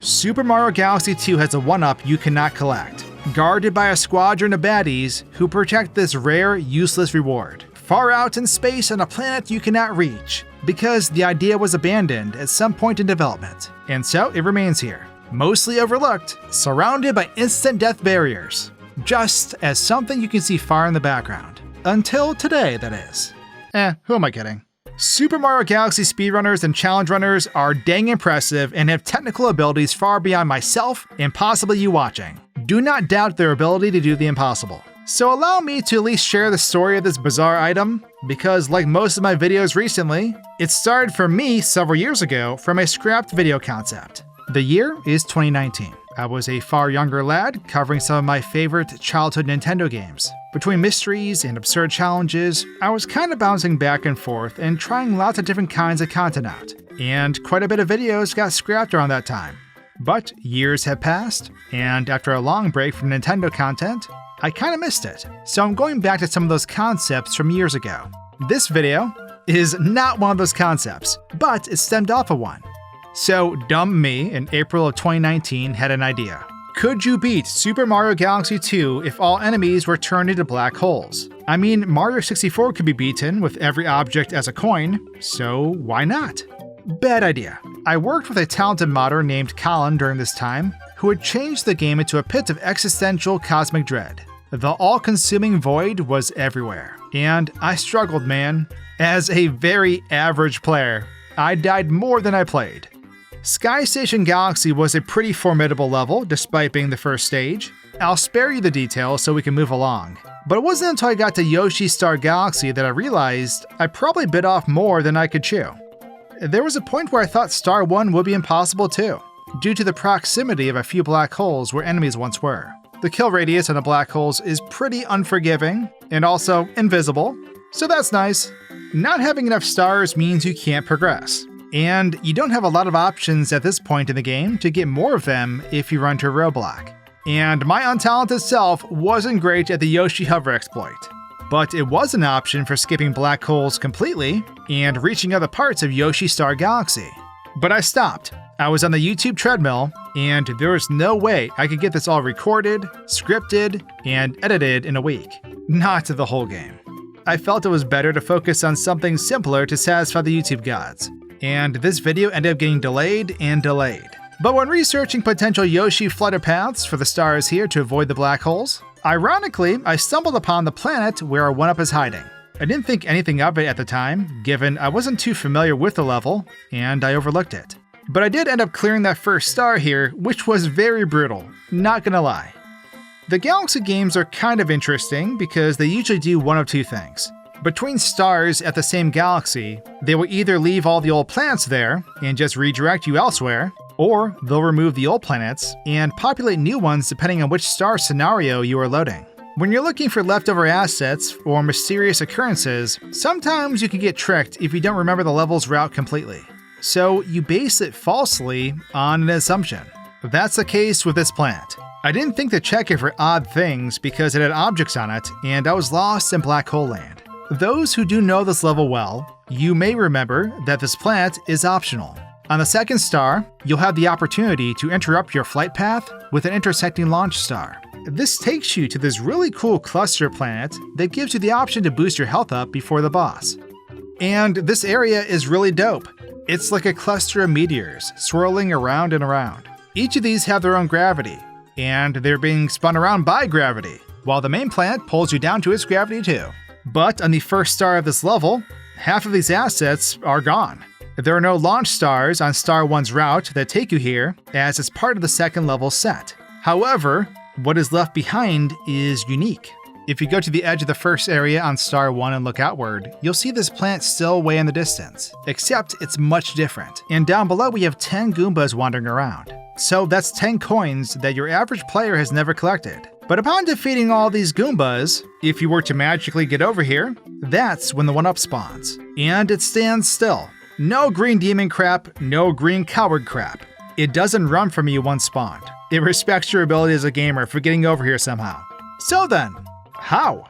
Super Mario Galaxy 2 has a 1-up you cannot collect, guarded by a squadron of baddies who protect this rare, useless reward, far out in space on a planet you cannot reach, because the idea was abandoned at some point in development, and so it remains here, mostly overlooked, surrounded by instant death barriers, just as something you can see far in the background. Until today, that is. Who am I kidding? Super Mario Galaxy speedrunners and challenge runners are dang impressive and have technical abilities far beyond myself and possibly you watching. Do not doubt their ability to do the impossible. So allow me to at least share the story of this bizarre item, because like most of my videos recently, it started for me several years ago from a scrapped video concept. The year is 2019. I was a far younger lad covering some of my favorite childhood Nintendo games. Between mysteries and absurd challenges, I was kind of bouncing back and forth and trying lots of different kinds of content out, and quite a bit of videos got scrapped around that time. But years have passed, and after a long break from Nintendo content, I kinda missed it, so I'm going back to some of those concepts from years ago. This video is not one of those concepts, but it stemmed off of one. So dumb me in April of 2019 had an idea. Could you beat Super Mario Galaxy 2 if all enemies were turned into black holes? I mean, Mario 64 could be beaten with every object as a coin, so why not? Bad idea. I worked with a talented modder named Colin during this time, who had changed the game into a pit of existential cosmic dread. The all-consuming void was everywhere, and I struggled, man. As a very average player, I died more than I played. Sky Station Galaxy was a pretty formidable level, despite being the first stage. I'll spare you the details so we can move along. But it wasn't until I got to Yoshi's Star Galaxy that I realized I probably bit off more than I could chew. There was a point where I thought Star 1 would be impossible too, due to the proximity of a few black holes where enemies once were. The kill radius on the black holes is pretty unforgiving, and also invisible, so that's nice. Not having enough stars means you can't progress. And you don't have a lot of options at this point in the game to get more of them if you run to a roadblock. And my untalented self wasn't great at the Yoshi hover exploit. But it was an option for skipping black holes completely and reaching other parts of Yoshi Star Galaxy. But I stopped. I was on the YouTube treadmill, and there was no way I could get this all recorded, scripted, and edited in a week. Not the whole game. I felt it was better to focus on something simpler to satisfy the YouTube gods. And this video ended up getting delayed and delayed. But when researching potential Yoshi flight paths for the stars here to avoid the black holes, ironically, I stumbled upon the planet where our 1-up is hiding. I didn't think anything of it at the time, given I wasn't too familiar with the level, and I overlooked it. But I did end up clearing that first star here, which was very brutal, not gonna lie. The Galaxy games are kind of interesting because they usually do one of two things. Between stars at the same galaxy, they will either leave all the old planets there and just redirect you elsewhere, or they'll remove the old planets and populate new ones depending on which star scenario you are loading. When you're looking for leftover assets or mysterious occurrences, sometimes you can get tricked if you don't remember the level's route completely. So you base it falsely on an assumption. That's the case with this planet. I didn't think to check it for odd things because it had objects on it, and I was lost in Black Hole Land. Those who do know this level well, you may remember that this planet is optional. On the second star, you'll have the opportunity to interrupt your flight path with an intersecting launch star. This takes you to this really cool cluster planet that gives you the option to boost your health up before the boss. And this area is really dope. It's like a cluster of meteors swirling around and around. Each of these have their own gravity, and they're being spun around by gravity, while the main planet pulls you down to its gravity too. But on the first star of this level, half of these assets are gone. There are no launch stars on Star 1's route that take you here, as it's part of the second level set. However, what is left behind is unique. If you go to the edge of the first area on Star 1 and look outward, you'll see this planet still way in the distance, except it's much different. And down below we have 10 Goombas wandering around. So that's 10 coins that your average player has never collected. But upon defeating all these Goombas, if you were to magically get over here, that's when the 1-up spawns. And it stands still. No green demon crap, no green coward crap. It doesn't run from you once spawned. It respects your ability as a gamer for getting over here somehow. So then, how?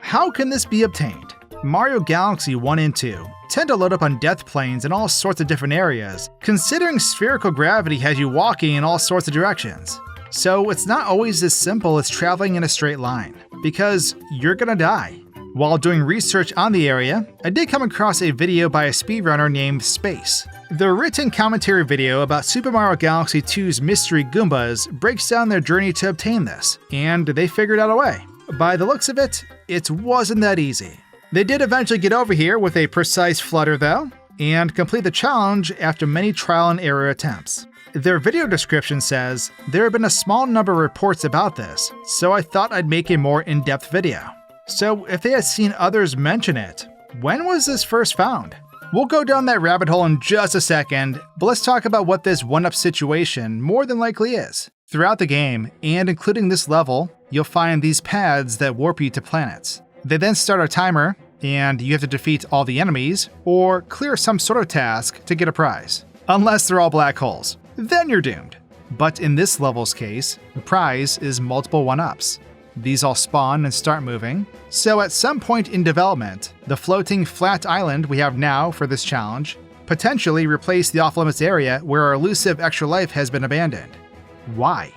How can this be obtained? Mario Galaxy 1 and 2 tend to load up on death planes in all sorts of different areas, considering spherical gravity has you walking in all sorts of directions. So it's not always as simple as traveling in a straight line, because you're gonna die. While doing research on the area, I did come across a video by a speedrunner named Space. The written commentary video about Super Mario Galaxy 2's Mystery Goombas breaks down their journey to obtain this, and they figured out a way. By the looks of it, it wasn't that easy. They did eventually get over here with a precise flutter though, and complete the challenge after many trial and error attempts. Their video description says, "There have been a small number of reports about this, so I thought I'd make a more in-depth video." So if they had seen others mention it, when was this first found? We'll go down that rabbit hole in just a second, but let's talk about what this one-up situation more than likely is. Throughout the game, and including this level, you'll find these pads that warp you to planets. They then start a timer, and you have to defeat all the enemies, or clear some sort of task to get a prize. Unless they're all black holes. Then you're doomed. But in this level's case, the prize is multiple one-ups. These all spawn and start moving, so at some point in development, the floating flat island we have now for this challenge potentially replace the off-limits area where our elusive extra life has been abandoned. Why?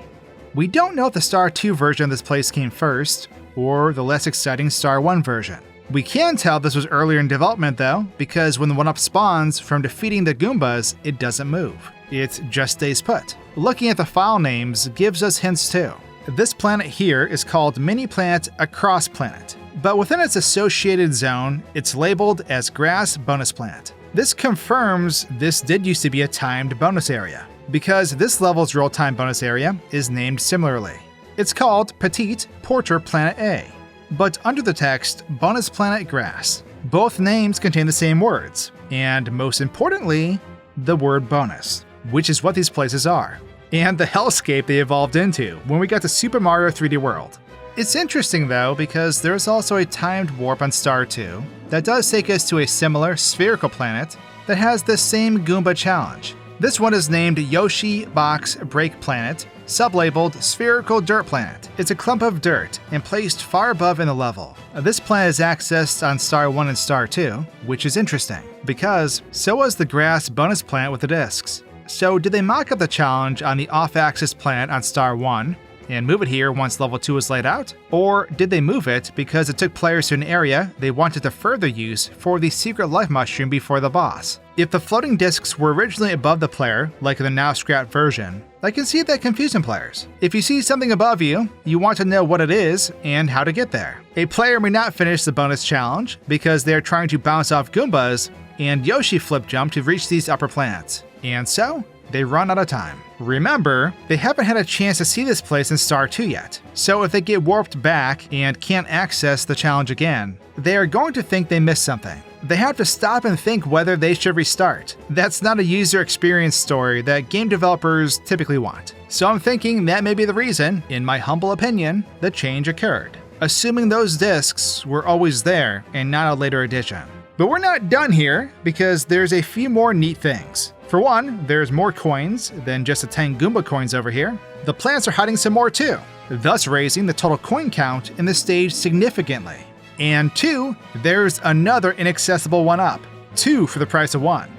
We don't know if the Star 2 version of this place came first, or the less exciting Star 1 version. We can tell this was earlier in development though, because when the one-up spawns from defeating the Goombas, it doesn't move. It just stays put. Looking at the file names gives us hints too. This planet here is called Mini-Planet Across Planet, but within its associated zone, it's labeled as Grass Bonus Planet. This confirms this did used to be a timed bonus area, because this level's real-time bonus area is named similarly. It's called Petite Porter Planet A, but under the text, Bonus Planet Grass. Both names contain the same words, and most importantly, the word bonus, which is what these places are, and the hellscape they evolved into when we got to Super Mario 3D World. It's interesting though, because there's also a timed warp on Star 2 that does take us to a similar spherical planet that has the same Goomba challenge. This one is named SwankyBox Break Planet, sublabeled Spherical Dirt Planet. It's a clump of dirt and placed far above in the level. This planet is accessed on Star 1 and Star 2, which is interesting, because so was the Grass bonus planet with the discs. So did they mock up the challenge on the off-axis planet on Star 1 and move it here once level 2 was laid out? Or did they move it because it took players to an area they wanted to further use for the secret life mushroom before the boss? If the floating discs were originally above the player, like in the now scrapped version, I can see that confusing players. If you see something above you, you want to know what it is and how to get there. A player may not finish the bonus challenge because they are trying to bounce off Goombas and Yoshi flip jump to reach these upper planets. And so, they run out of time. Remember, they haven't had a chance to see this place in Star 2 yet, so if they get warped back and can't access the challenge again, they are going to think they missed something. They have to stop and think whether they should restart. That's not a user experience story that game developers typically want. So I'm thinking that may be the reason, in my humble opinion, the change occurred. Assuming those discs were always there and not a later addition. But we're not done here, because there's a few more neat things. For one, there's more coins than just the 10 Goomba coins over here. The plants are hiding some more too, thus raising the total coin count in the stage significantly. And two, there's another inaccessible one-up, 2 for the price of 1.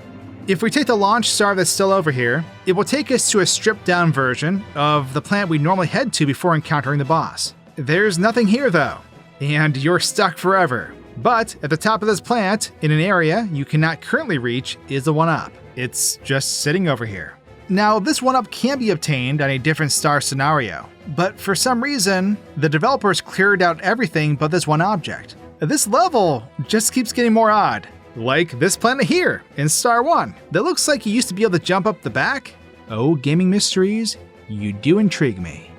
If we take the launch star that's still over here, it will take us to a stripped-down version of the planet we normally head to before encountering the boss. There's nothing here though, and you're stuck forever. But at the top of this planet, in an area you cannot currently reach, is a one-up. It's just sitting over here. Now, this one-up can be obtained on a different star scenario, but for some reason, the developers cleared out everything but this one object. This level just keeps getting more odd. Like this planet here, in Star 1, that looks like you used to be able to jump up the back. Oh, gaming mysteries, you do intrigue me.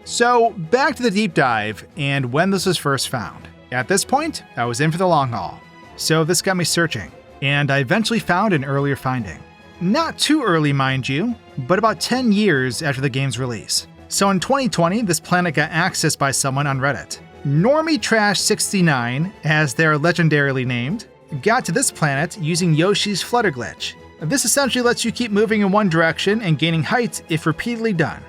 So, back to the deep dive, and when this was first found. At this point, I was in for the long haul. So this got me searching, and I eventually found an earlier finding. Not too early, mind you, but about 10 years after the game's release. So in 2020, this planet got accessed by someone on Reddit. NormieTrash69, as they're legendarily named, got to this planet using Yoshi's Flutter Glitch. This essentially lets you keep moving in one direction and gaining height if repeatedly done.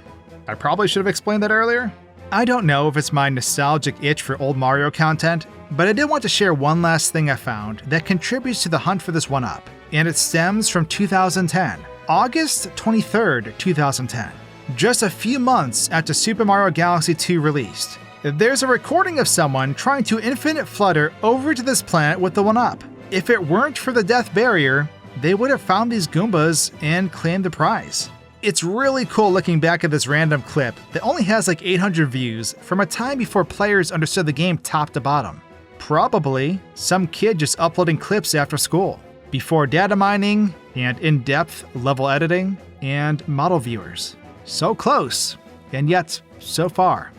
I probably should have explained that earlier. I don't know if it's my nostalgic itch for old Mario content, but I did want to share one last thing I found that contributes to the hunt for this 1-up, and it stems from 2010, August 23rd, 2010, just a few months after Super Mario Galaxy 2 released. There's a recording of someone trying to infinite flutter over to this planet with the 1-up. If it weren't for the death barrier, they would have found these Goombas and claimed the prize. It's really cool looking back at this random clip that only has like 800 views from a time before players understood the game top to bottom. Probably some kid just uploading clips after school, before data mining and in-depth level editing and model viewers. So close, and yet so far.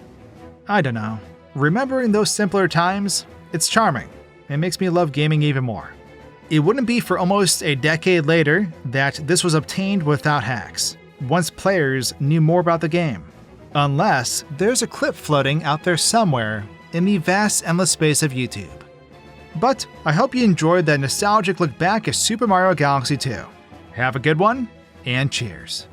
I don't know. Remembering those simpler times, it's charming. It makes me love gaming even more. It wouldn't be for almost a decade later that this was obtained without hacks, once players knew more about the game. Unless there's a clip floating out there somewhere in the vast endless space of YouTube. But I hope you enjoyed that nostalgic look back at Super Mario Galaxy 2. Have a good one, and cheers.